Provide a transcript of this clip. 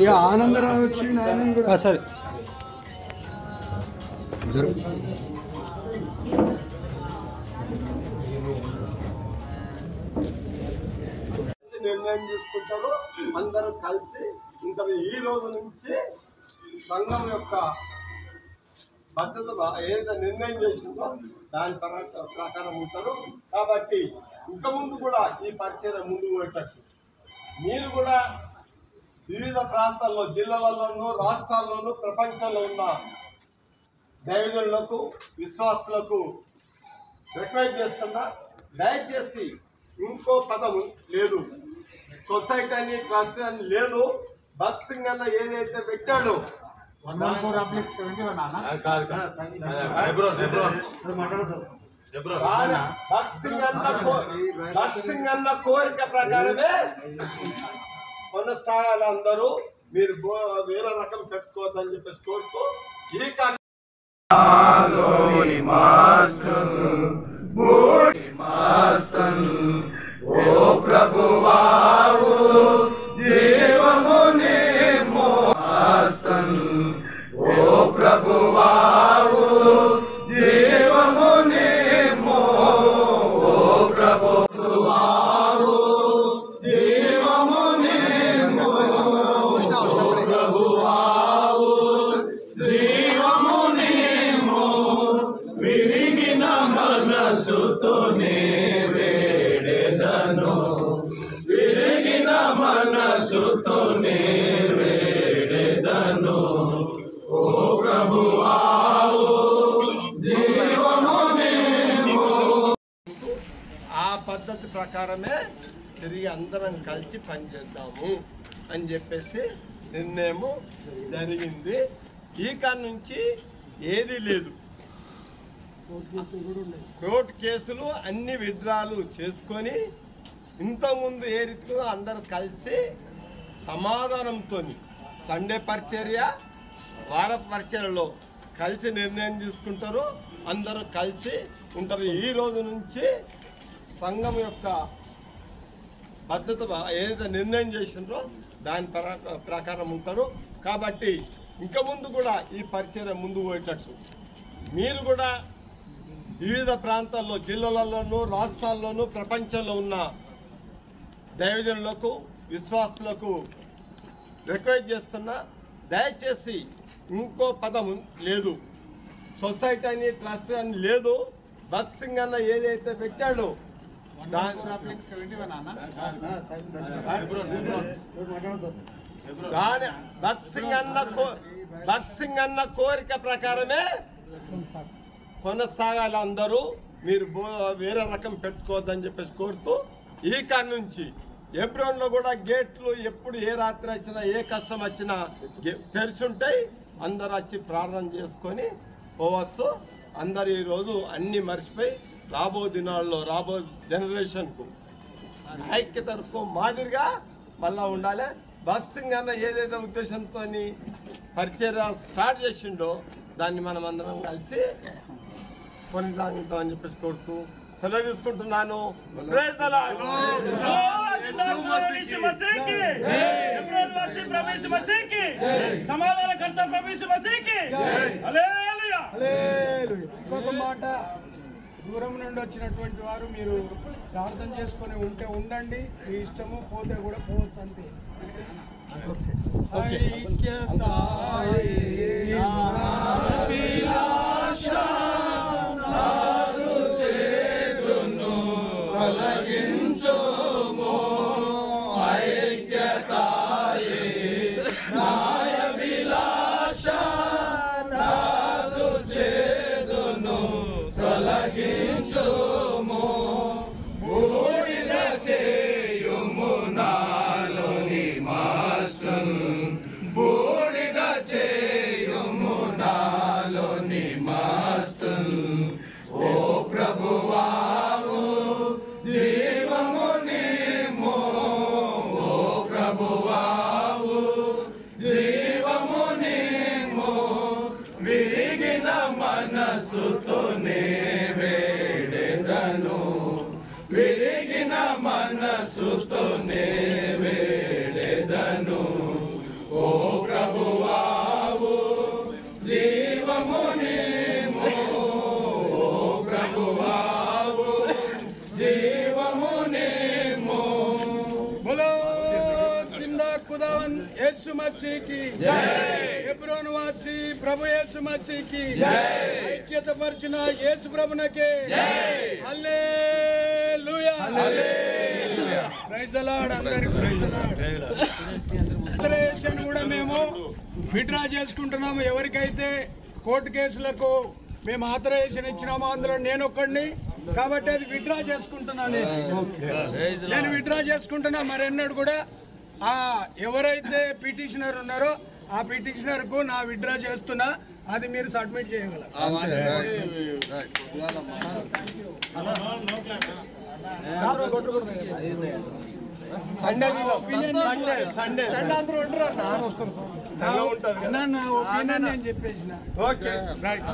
ఇక ఆనందరావు వచ్చిండు ఆయన కూడా సరే నిర్ణయం తీసుకుంటారు అందరూ కలిసి ఇంకా ఈ రోజు నుంచి సంఘం యొక్క భద్రత ఏదైతే నిర్ణయం చేసిందో దాని ప్రకారం ఉంటారు. కాబట్టి ఇంకా ముందు కూడా ఈ పరిచయం ముందు పోయేటట్టు మీరు కూడా వివిధ ప్రాంతాల్లో జిల్లాలలోనూ రాష్ట్రాల్లోనూ ప్రపంచంలో ఉన్న దైవజనులకు విశ్వాసులకు రిక్వెస్ట్ చేస్తున్నా, దయచేసి ఇంకో పదం లేదు, సొసైటీ అని ట్రస్ట్ అని లేదు. భగత్ సింగ్ అన్న ఏదైతే పెట్టాడో భగత్ సింగ్ అన్న కోరిక ప్రకారమే కొనసాగాలి. అందరూ మీరు వేరే రకం పెట్టుకోవద్దని చెప్పేసి కోరుతూ ఈ ఓ ప్రభువావు జీవముని మోస్తన్, ఓ ప్రభువావు జీవముని మో, ఓ ప్రభువావు జీవముని మో, ప్రభువావు జీవముని మో, విరిగిన మనసుతోనే విరిగిన మనసుతోనే వేడెదను, ఓ ప్రభువావు జీవముని మో. ఆ పద్ధతి ప్రకారమే తిరిగి అందరం కలిసి పనిచేద్దాము అని చెప్పేసి నిర్ణయం జరిగింది. ఈ కాడి నుంచి ఏది లేదు, కోర్టు కేసులు అన్ని విత్డ్రాలు చేసుకొని ఇంతకుముందు ఏ రీతిలో అందరూ కలిసి సమాధానంతో సండే పరిచర్య వార పరిచర్యలో కలిసి నిర్ణయం తీసుకుంటారు, అందరూ కలిసి ఉంటారు. ఈ రోజు నుంచి సంఘం యొక్క భద్రత ఏదైతే నిర్ణయం చేసిండ్రో దాని ప్రకారం ఉంటారు. కాబట్టి ఇంకా ముందు కూడా ఈ పరిచర్య ముందు పోయేటట్టు మీరు కూడా వివిధ ప్రాంతాల్లో జిల్లాలలోనూ రాష్ట్రాల్లోనూ ప్రపంచంలో ఉన్న దైవజనులకు విశ్వాసులకు రిక్వెస్ట్ చేస్తున్నా, దయచేసి ఇంకో పదం లేదు, సొసైటీ అని ట్రస్ట్ అని లేదు. భగత్ సింగ్ అన్న ఏదైతే పెట్టాడో దాని భగత్ సింగ్ అన్న కోరిక ప్రకారమే కొనసాగాలి. అందరూ మీరు వేరే రకం పెట్టుకోవద్దని చెప్పేసి కోరుతూ ఈ కాడి నుంచి ఎబ్రోన్లో కూడా గేట్లు ఎప్పుడు ఏ రాత్రి వచ్చినా ఏ కష్టం వచ్చినా తెరిచి ఉంటాయి. అందరు వచ్చి ప్రార్థన చేసుకొని పోవచ్చు. అందరు ఈరోజు అన్ని మర్చిపోయి రాబో దినాల్లో రాబో జనరేషన్కు ఐక్యతకు మాదిరిగా మళ్ళా ఉండాలి. భగత్ సింగ్ అన్న ఏదైతే ఉద్దేశంతో పరిచర్య స్టార్ట్ చేసిండో దాన్ని మనం అందరం కలిసి కొనసాగిద్దామని చెప్పేసి కోరుతూ సెలవు తీసుకుంటున్నాను. సమాధానకర్త ప్రభు యీశు మసీహ్కి హల్లెలూయా. ఇంకొక మాట, దూరం నుండి వచ్చినటువంటి వారు మీరు ప్రార్థన చేసుకొని ఉంటే ఉండండి, మీ ఇష్టము, పోతే కూడా పోవచ్చు అంతే. మనసుతోనే మనసుతోనే వేడెదను ఓ ప్రభువావు జీవమునేమో ఓ ప్రభువావు జీవమునేమో बोलो जिंदा खुदावन यीशु मसीह की जय। हेब्रोन वासी प्रभु यीशु मसीह की जय। ऐक्यత పరిచిన యేసు ప్రభునకే జై। Hallelujah hallelujah. Praise the Lord. అందరికీ ప్రైజ్ ది లార్డ్। ఫెడరేషన్ కూడా మేము విత్డ్రా చేసుకుంటున్నాము। ఎవరికైతే కోర్టు కేసులకు మేము ఆథరైజేషన్ ఇచ్చినామో అందులో నేను ఒక్కడిని కాబట్టి అది విత్డ్రా చేసుకుంటున్నాను। నేను విత్డ్రా చేసుకుంటున్నా। మరెన్నడూ కూడా ఎవరైతే పిటిషనర్ ఉన్నారో ఆ పిటిషనర్ కు నా విత్డ్రా చేస్తున్నా, అది మీరు సబ్మిట్ చేయగలరు। సండే అందరూ ఉంటారు అన్న, నా ఒపీనియన్ నేను చెప్పేసిన। Okay right